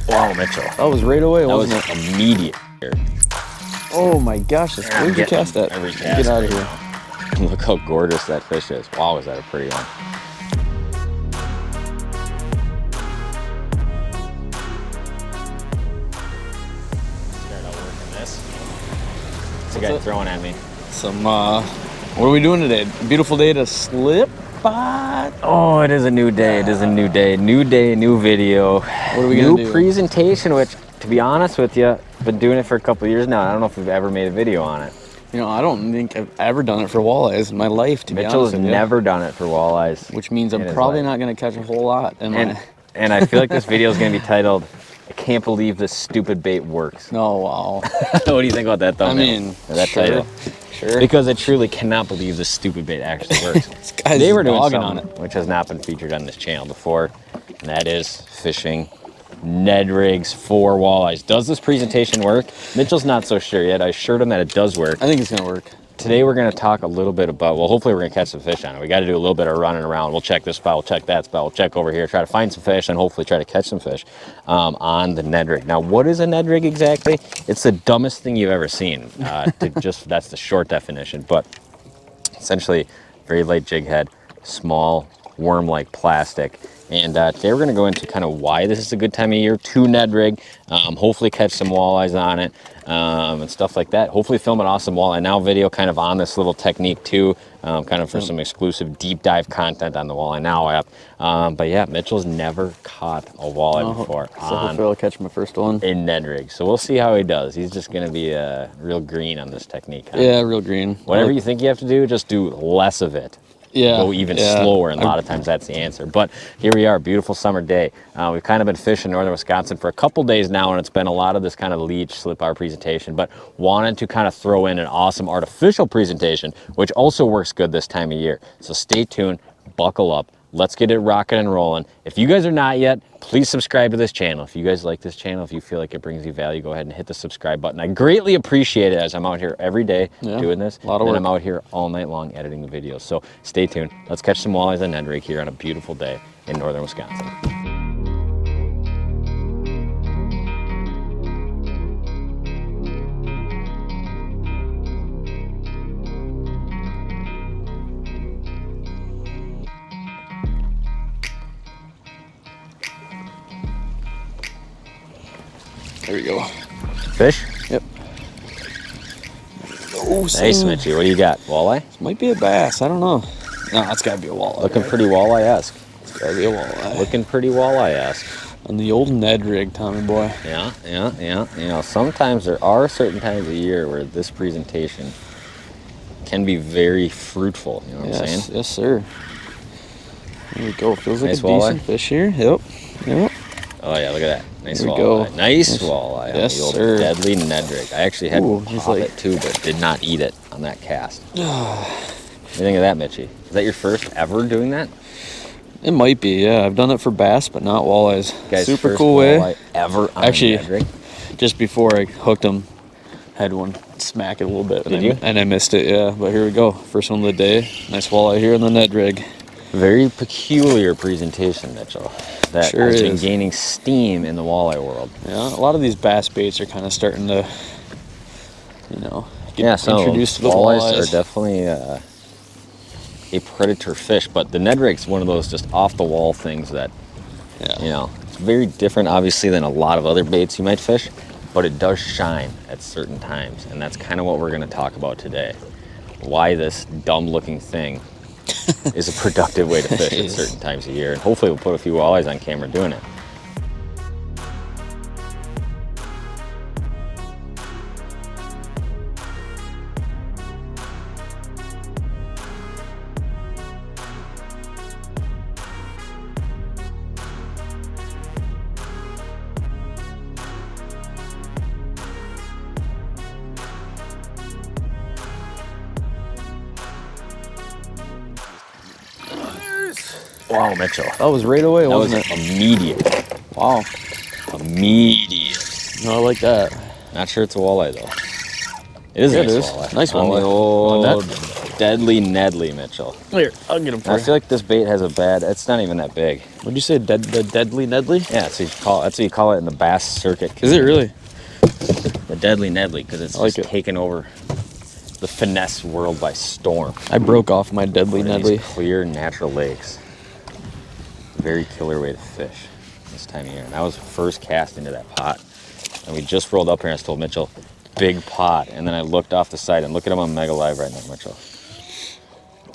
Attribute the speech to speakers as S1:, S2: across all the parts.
S1: Wow, Mitchell.
S2: That was right away, wasn't it?
S1: That was immediate.
S2: Oh my gosh, where did you cast that? Get out of here.
S1: Look how gorgeous that fish is. Wow, is that a pretty one? Start out working this. What's the guy throwing at me?
S2: Some, what are we doing today? Beautiful day to slip pot?
S1: Oh, it is a new day. It is a new day. New day, new video.
S2: What are we gonna do?
S1: New presentation, which, to be honest with you, I've been doing it for a couple of years now. I don't know if we've ever made a video on it.
S2: You know, I don't think I've ever done it for walleyes in my life, to be honest with you.
S1: Mitchell's never done it for walleyes.
S2: Which means I'm probably not going to catch a whole lot.
S1: And I feel like this video is going to be titled, I can't believe this stupid bait works.
S2: Oh, wow.
S1: What do you think about that thumbnail?
S2: I mean,
S1: that title?
S2: Sure.
S1: Because I truly cannot believe this stupid bait actually works.
S2: This guy's
S1: They were doing
S2: dogging
S1: something
S2: on it.
S1: which has not been featured on this channel before, and that is fishing Ned Rigs for walleyes. Does this presentation work? Mitchell's not so sure yet. I assured him that it does work.
S2: I think it's going to work.
S1: Today we're going to talk a little bit about, well, hopefully we're going to catch some fish on it. We got to do a little bit of running around. We'll check this spot, we'll check that spot, we'll check over here, try to find some fish, and hopefully try to catch some fish on the Ned Rig. Now, what is a Ned Rig exactly? It's the dumbest thing you've ever seen. That's the short definition, but essentially very light jig head, small worm-like plastic. And today we're going to go into kind of why this is a good time of year to Ned Rig, hopefully catch some walleyes on it and stuff like that. Hopefully film an awesome walleye now video kind of on this little technique too, kind of for some exclusive deep dive content on the Walleye Now app. But yeah, Mitchell's never caught a walleye before.
S2: So hopefully I'll catch my first one.
S1: In Ned Rig. So we'll see how he does. He's just going to be real green on this technique. Huh?
S2: Yeah, real green.
S1: Whatever you think you have to do, just do less of it.
S2: Yeah,
S1: go even slower, and a lot of times that's the answer. But here we are, beautiful summer day. We've kind of been fishing northern Wisconsin for a couple days now, and it's been a lot of this kind of leech slip our presentation, but wanted to kind of throw in an awesome artificial presentation, which also works good this time of year. So stay tuned, buckle up. Let's get it rocking and rolling. If you guys are not yet, please subscribe to this channel. If you guys like this channel, if you feel like it brings you value, go ahead and hit the subscribe button. I greatly appreciate it as I'm out here every day doing this. A lot of work. And I'm out here all night long editing the videos. So stay tuned. Let's catch some walleyes on Ned Rig here on a beautiful day in northern Wisconsin.
S2: There we go.
S1: Fish?
S2: Yep. Oh,
S1: nice, Mitchie. What do you got? Walleye?
S2: This might be a bass. I don't know. No, it's got to be a walleye.
S1: Looking pretty walleye-esque.
S2: It's got to be a walleye.
S1: Looking pretty walleye-esque.
S2: On the old Ned Rig, Tommy boy.
S1: Yeah. You know, sometimes there are certain times of year where this presentation can be very fruitful. You know what I'm saying?
S2: Yes, sir. There we go. Feels like
S1: nice
S2: a
S1: walleye.
S2: decent fish here. Yep.
S1: Oh yeah, look at that. Nice
S2: there we
S1: walleye.
S2: Go.
S1: Nice walleye.
S2: Yes,
S1: on the old
S2: sir.
S1: Deadly Ned Rig. I actually had caught it too, but did not eat it on that cast. What do you think of that, Mitchie? Is that your first ever doing that?
S2: It might be, yeah. I've done it for bass, but not walleyes.
S1: Guys,
S2: super
S1: first
S2: cool way.
S1: Ever on
S2: actually,
S1: Ned Rig?
S2: Just before I hooked him, had one smack it a little bit.
S1: Did you?
S2: And I missed it, yeah. But here we go. First one of the day. Nice walleye here in the Ned Rig.
S1: Very peculiar presentation, Mitchell. That
S2: sure
S1: has
S2: is.
S1: been gaining steam in the walleye world.
S2: Yeah, a lot of these bass baits are kind of starting to, you know, get
S1: so
S2: introduced to the
S1: walleyes are definitely a predator fish, but the Ned Rig's one of those just off-the-wall things that, you know, it's very different, obviously, than a lot of other baits you might fish, but it does shine at certain times, and that's kind of what we're going to talk about today. Why this dumb-looking thing is a productive way to fish at certain times of year. And hopefully we'll put a few walleyes on camera doing it. Wow, Mitchell.
S2: That was right away, wasn't it?
S1: That was immediate.
S2: Wow.
S1: Immediate.
S2: No, I like that.
S1: Not sure it's a walleye, though. It is a nice walleye.
S2: Nice
S1: on
S2: walleye.
S1: the old
S2: On that
S1: deadly Nedley, Mitchell.
S2: Here, I'll get him for
S1: I
S2: you.
S1: feel like this bait has a bad. It's not even that big.
S2: What'd you say? The deadly Nedley?
S1: Yeah, that's what you call it in the bass circuit.
S2: Is it really?
S1: The deadly Nedley, because it's
S2: like
S1: just taken over the finesse world by storm.
S2: I broke off my deadly
S1: One of
S2: Nedley.
S1: these clear natural lakes. Very killer way to fish this time of year. And that was the first cast into that pot. And we just rolled up here and I told Mitchell, big pot. And then I looked off the side and look at him on Mega Live right now, Mitchell.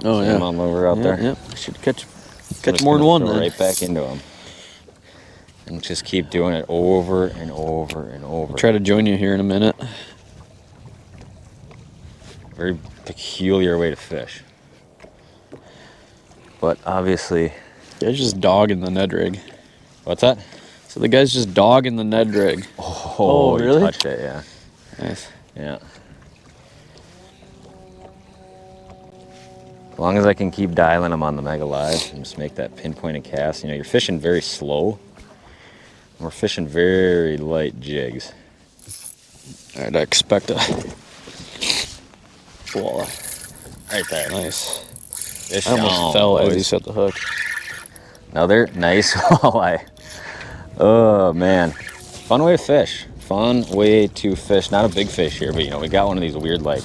S2: Oh,
S1: See
S2: yeah.
S1: him on over out there?
S2: Yeah, I should catch
S1: I'm just
S2: more than
S1: gonna
S2: one
S1: throw
S2: then.
S1: right back into him. And just keep doing it over and over and over.
S2: I'll try to join you here in a minute.
S1: Very peculiar way to fish. But obviously,
S2: Guy's just dogging the Ned rig.
S1: what's that?
S2: So the guy's just dogging the Ned rig.
S1: Oh,
S2: really?
S1: You touched it, yeah.
S2: Nice.
S1: Yeah. As long as I can keep dialing them on the Mega Live and just make that pinpointed cast. You know, you're fishing very slow. We're fishing very light jigs.
S2: I'd expect a walleye.
S1: Right there.
S2: Nice.
S1: Fish
S2: I almost
S1: on,
S2: fell as he
S1: boys.
S2: set the hook.
S1: Another nice walleye. Oh, man. Fun way to fish. Fun way to fish. Not a big fish here, but, you know, we got one of these weird, like,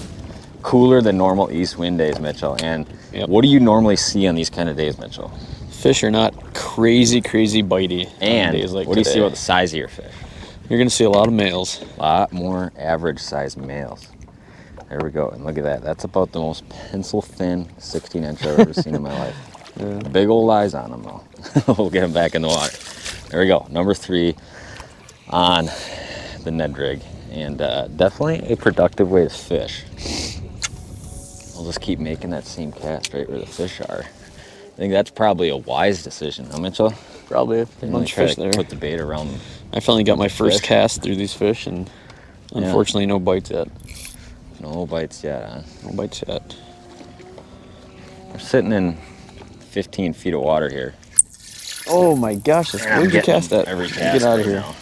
S1: cooler than normal east wind days, Mitchell. And what do you normally see on these kind of days, Mitchell?
S2: Fish are not crazy bitey
S1: And
S2: on days like
S1: what do you see
S2: today.
S1: about the size of your fish?
S2: You're going to see a lot of males.
S1: A lot more average size males. There we go. And look at that. That's about the most pencil thin 16-inch I've ever seen in my life.
S2: Yeah.
S1: Big old eyes on them, though. We'll get them back in the water. There we go. Number 3 on the Ned rig. And definitely a productive way to fish. We'll just keep making that same cast right where the fish are. I think that's probably a wise decision, huh, Mitchell?
S2: Probably a
S1: Really
S2: bunch of
S1: try
S2: fish
S1: to
S2: there.
S1: put the bait around.
S2: I finally got my first
S1: fish.
S2: cast through these fish, and unfortunately, no bites yet.
S1: No bites yet, huh?
S2: No bites yet.
S1: We're sitting in 15 feet of water here.
S2: Oh my gosh,
S1: And I'm
S2: where'd you
S1: getting
S2: cast that?
S1: Every
S2: Get
S1: cast
S2: out of
S1: right
S2: here.
S1: now.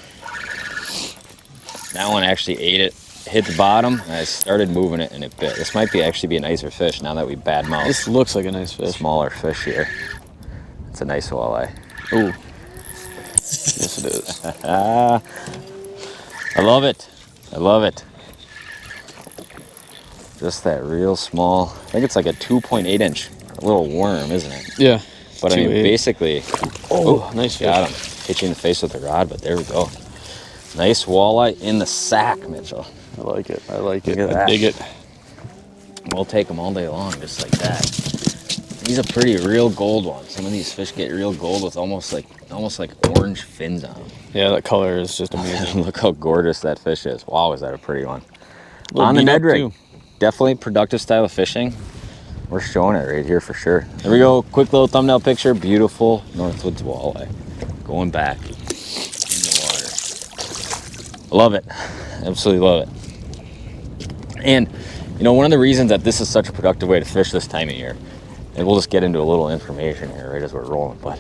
S1: That one actually ate it, hit the bottom, and I started moving it, and it bit. This might actually be a nicer fish now that we badmouth
S2: This looks like a nice fish.
S1: smaller fish here. It's a nice walleye.
S2: Ooh. Yes, it is.
S1: I love it. I love it. Just that real small. I think it's like a 2.8-inch little worm, isn't it?
S2: Yeah.
S1: But I mean,
S2: 2.8.
S1: basically,
S2: Oh, nice fish.
S1: got him. Hit you in the face with the rod, but there we go. Nice walleye in the sack, Mitchell.
S2: I like it. I like
S1: Look
S2: it.
S1: at
S2: I
S1: that.
S2: dig it.
S1: We'll take them all day long, just like that. These are pretty real gold ones. Some of these fish get real gold with almost like orange fins on them.
S2: Yeah, that color is just amazing.
S1: Look how gorgeous that fish is. Wow, is that a pretty one?
S2: Little
S1: On the
S2: beat
S1: Ned
S2: up,
S1: rig.
S2: too.
S1: Definitely productive style of fishing. We're showing it right here for sure. There we go. Quick little thumbnail picture. Beautiful Northwoods walleye. Going back in the water. Love it. Absolutely love it. And, you know, one of the reasons that this is such a productive way to fish this time of year, and we'll just get into a little information here right as we're rolling, but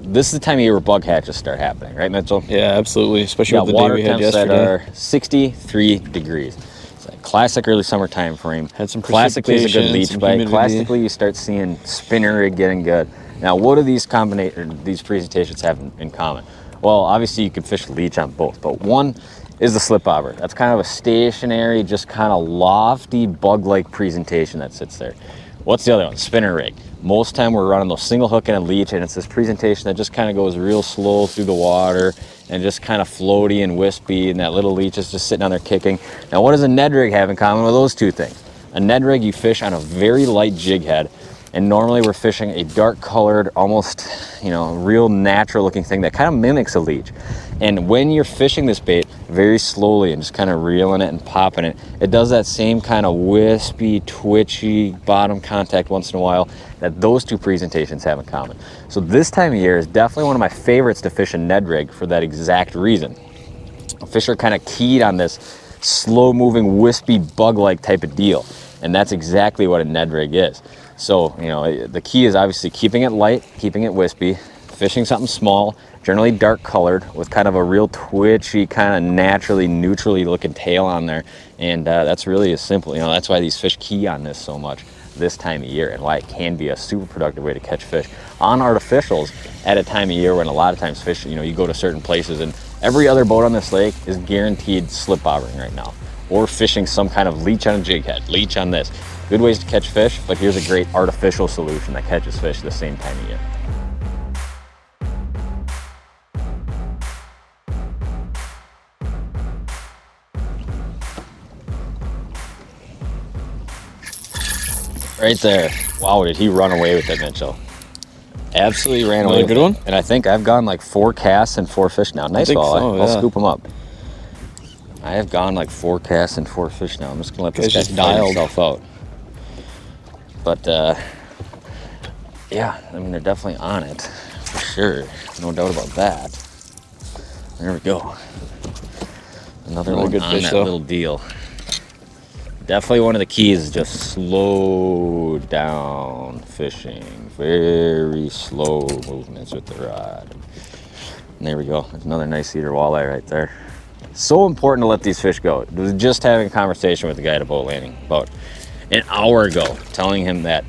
S1: this is the time of year where bug hatches start happening, right, Mitchell?
S2: Yeah, absolutely. Especially
S1: Got
S2: with the day
S1: water
S2: we had
S1: temps that
S2: yesterday.
S1: are 63 degrees. It's a classic early summer time frame.
S2: Had some
S1: Classically is a good
S2: precipitation,
S1: leach
S2: some
S1: bite.
S2: humidity.
S1: Classically, you start seeing spinner rig getting good. Now, what do these presentations have in common? Well, obviously you could fish leech on both, but one is the slip bobber. That's kind of a stationary, just kind of lofty bug-like presentation that sits there. What's the other one? Spinner rig. Most time we're running those single hook and a leech, and it's this presentation that just kind of goes real slow through the water and just kind of floaty and wispy, and that little leech is just sitting on there kicking. Now, what does a Ned rig have in common with those two things? A Ned rig, you fish on a very light jig head, and normally we're fishing a dark colored, almost, you know, real natural looking thing that kind of mimics a leech. And when you're fishing this bait very slowly and just kind of reeling it and popping it, it does that same kind of wispy, twitchy bottom contact once in a while that those two presentations have in common. So this time of year is definitely one of my favorites to fish a Ned rig for that exact reason. Fish are kind of keyed on this slow moving, wispy, bug-like type of deal. And that's exactly what a Ned rig is. So, you know, the key is obviously keeping it light, keeping it wispy. Fish fishing something small, generally dark colored, with kind of a real twitchy, kind of naturally neutrally looking tail on there. And that's really as simple. You know, that's why these fish key on this so much this time of year, and why it can be a super productive way to catch fish on artificials at a time of year when a lot of times fish, you know, you go to certain places and every other boat on this lake is guaranteed slip bobbering right now, or fishing some kind of leech on a jig head, leech on this. Good ways to catch fish, but here's a great artificial solution that catches fish the same time of year. Right there. Wow, did he run away with that, Mitchell? Absolutely ran away.
S2: Another good one?
S1: And I think I've gone like 4 casts and 4 fish now. Nice walleye.
S2: So, yeah.
S1: I'll scoop them up. I have gone like 4 casts and 4 fish now. I'm just gonna let this guy
S2: just
S1: dial
S2: dialed
S1: himself out. But yeah, I mean, they're definitely on it for sure. No doubt about that. There we go. Another one
S2: good
S1: on
S2: fish,
S1: that
S2: though.
S1: little deal. Definitely one of the keys is just slow down fishing. Very slow movements with the rod. And there we go. There's another nice eater walleye right there. So important to let these fish go. I was just having a conversation with the guy at a boat landing about an hour ago, telling him that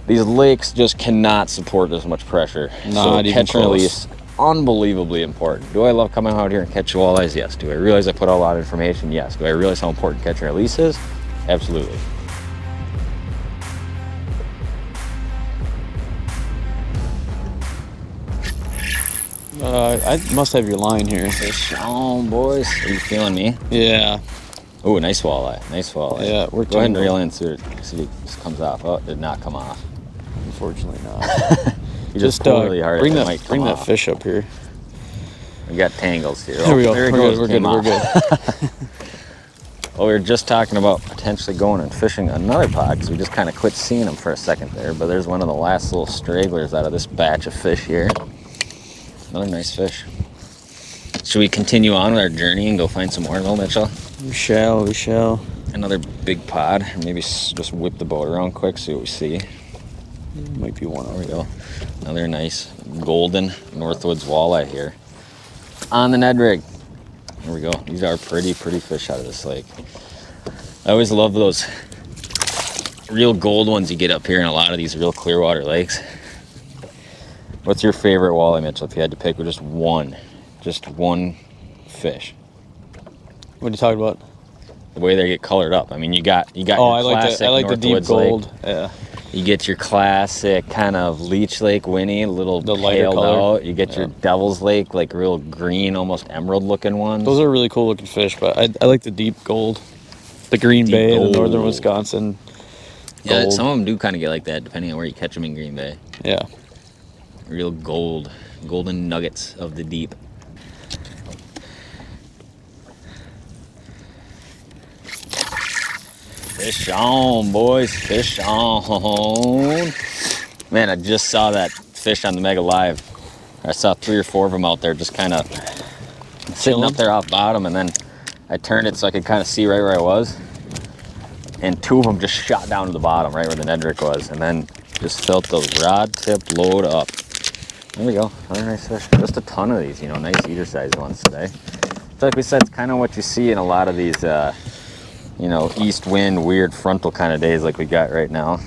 S1: these lakes just cannot support this much pressure.
S2: Not
S1: so
S2: even
S1: catch and
S2: close.
S1: release, unbelievably important. Do I love coming out here and catch walleyes? Yes. Do I realize I put out a lot of information? Yes. Do I realize how important catch and release is? Absolutely.
S2: I must have your line here.
S1: Fish on, boys. Are you feeling me?
S2: Yeah.
S1: Oh, nice walleye. Nice walleye.
S2: Yeah, we're
S1: Go ahead and
S2: tangled.
S1: reel in, see if this comes off. Oh, it did not come off.
S2: Unfortunately not.
S1: You just pulled really hard.
S2: bring
S1: it
S2: that
S1: might come
S2: bring that
S1: off.
S2: fish up here.
S1: We got tangles here.
S2: There we go.
S1: There it
S2: We're
S1: goes.
S2: good.
S1: Came
S2: We're good.
S1: off. Well, we were just talking about potentially going and fishing another pod because we just kind of quit seeing them for a second there. But there's one of the last little stragglers out of this batch of fish here. Another nice fish. Should we continue on with our journey and go find some more, though, Mitchell?
S2: We shall.
S1: Another big pod. Or maybe just whip the boat around quick, see what we see.
S2: Might be one
S1: There
S2: over
S1: we go. Another nice golden Northwoods walleye here on the Ned Rig. There we go. These are pretty fish out of this lake. I always love those real gold ones you get up here in a lot of these real clear water lakes. What's your favorite walleye, Mitchell, if you had to pick with just one fish?
S2: What are you talking about?
S1: The way they get colored up. I mean, you got
S2: Oh,
S1: your
S2: I like
S1: classic
S2: the deep
S1: Northwoods lake.
S2: gold. Yeah.
S1: You get your classic kind of Leech Lake Winnie, a little
S2: The lighter
S1: paled
S2: color.
S1: out. You get your Devil's Lake, like real green, almost emerald looking ones.
S2: Those are really cool looking fish, but I like the deep gold. The Green Bay,
S1: gold.
S2: the northern Wisconsin.
S1: Yeah,
S2: gold.
S1: some of them do kind of get like that, depending on where you catch them in Green Bay.
S2: Yeah.
S1: Real golden nuggets of the deep. Fish on, boys, fish on. Man, I just saw that fish on the Mega Live. I saw 3 or 4 of them out there just kind of sitting up there off bottom, and then I turned it so I could kind of see right where I was. And 2 of them just shot down to the bottom, right where the Ned Rig was, and then just felt the rod tip load up. There we go, another nice fish. Just a ton of these, nice eater sized ones today. So like we said, it's kind of what you see in a lot of these east wind, weird frontal kind of days like we got right now.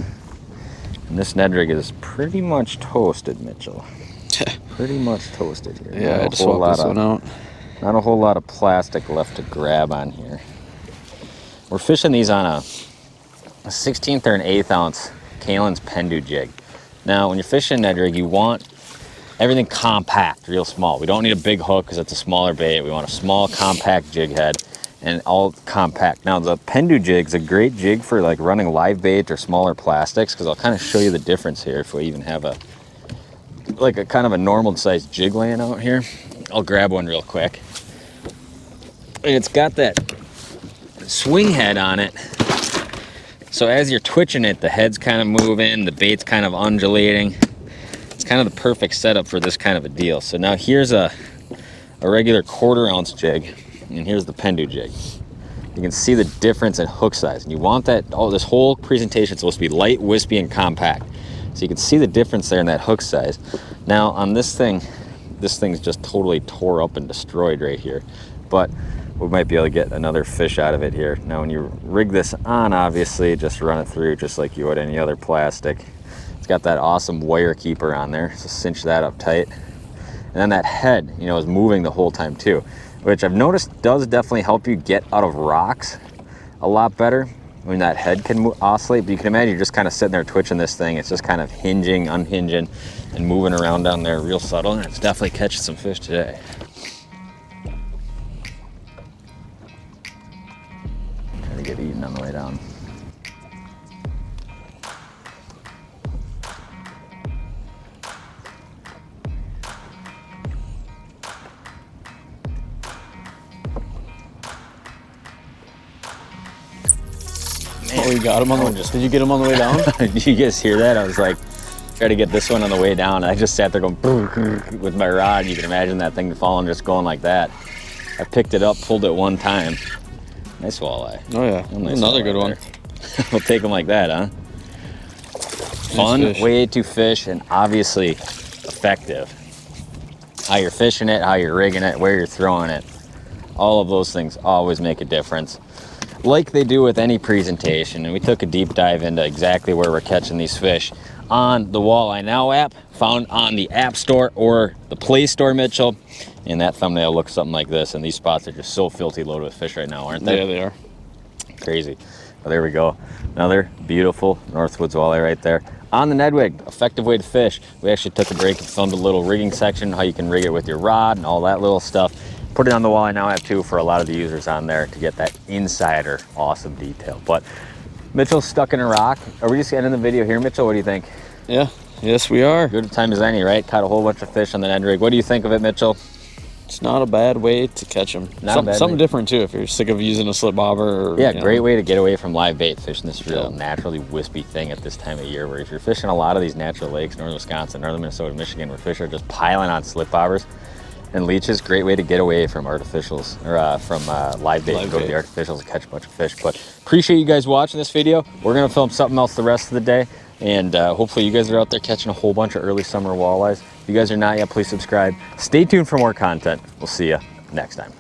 S1: And this Ned Rig is pretty much toasted, Mitchell. Pretty much toasted here.
S2: Yeah, I just swapped this one out.
S1: Not a whole lot of plastic left to grab on here. We're fishing these on a 16th or an 1/8 ounce Kalen's Pendu jig. Now, when you're fishing Ned Rig, you want everything compact, real small. We don't need a big hook because it's a smaller bait. We want a small, compact jig head. And all compact. Now the Pendu jig's a great jig for like running live bait or smaller plastics, because I'll kind of show you the difference here if we even have a kind of a normal sized jig laying out here. I'll grab one real quick. And it's got that swing head on it. So as you're twitching it, the head's kind of moving, the bait's kind of undulating. It's kind of the perfect setup for this kind of a deal. So now here's a regular 1/4 ounce jig. And here's the Pendu jig. You can see the difference in hook size. And you want that, this whole presentation is supposed to be light, wispy, and compact. So you can see the difference there in that hook size. Now on this thing's just totally tore up and destroyed right here. But we might be able to get another fish out of it here. Now when you rig this on, obviously, just run it through just like you would any other plastic. It's got that awesome wire keeper on there, so cinch that up tight. And then that head, you know, is moving the whole time too, which I've noticed does definitely help you get out of rocks a lot better when that head can oscillate. But you can imagine you're just kind of sitting there twitching this thing. It's just kind of hinging, unhinging, and moving around down there real subtle. And it's definitely catching some fish today. Trying to get eaten on the way down.
S2: Oh, you got him on the. Did you get him on the way down?
S1: Did you guys hear that? I was like, try to get this one on the way down. I just sat there going with my rod. You can imagine that thing falling, just going like that. I picked it up, pulled it one time. Nice walleye.
S2: Oh yeah,
S1: Nice
S2: another good one.
S1: We'll take them like that, huh? Fun way to fish, and obviously effective. How you're fishing it, how you're rigging it, where you're throwing it. All of those things always make a difference, like they do with any presentation. And we took a deep dive into exactly where we're catching these fish on the Walleye Now app, found on the App Store or the Play Store, Mitchell. And that thumbnail looks something like this, and these spots are just so filthy loaded with fish right now, aren't they?
S2: Yeah, they are.
S1: Crazy. Well, there we go. Another beautiful Northwoods walleye right there. On the Ned Rig, effective way to fish. We actually took a break and filmed a little rigging section, how you can rig it with your rod and all that little stuff. Put it on the Walleye Now app too for a lot of the users on there to get that insider awesome detail. But Mitchell's stuck in a rock. Are we just ending the video here, Mitchell? What do you think?
S2: Yeah, yes we are.
S1: Good time as any, right? Caught a whole bunch of fish on the Ned Rig. What do you think of it, Mitchell?
S2: It's not a bad way to catch them. Something different too if you're sick of using a slip bobber. Or,
S1: yeah, great way to get away from live bait, fishing this real naturally wispy thing at this time of year, where if you're fishing a lot of these natural lakes, northern Wisconsin, northern Minnesota, Michigan, where fish are just piling on slip bobbers and leeches, great way to get away from artificials, or from live bait and go to the artificials and catch a bunch of fish. But appreciate you guys watching this video. We're gonna film something else the rest of the day, and hopefully you guys are out there catching a whole bunch of early summer walleyes. If you guys are not yet, please subscribe. Stay tuned for more content. We'll see you next time.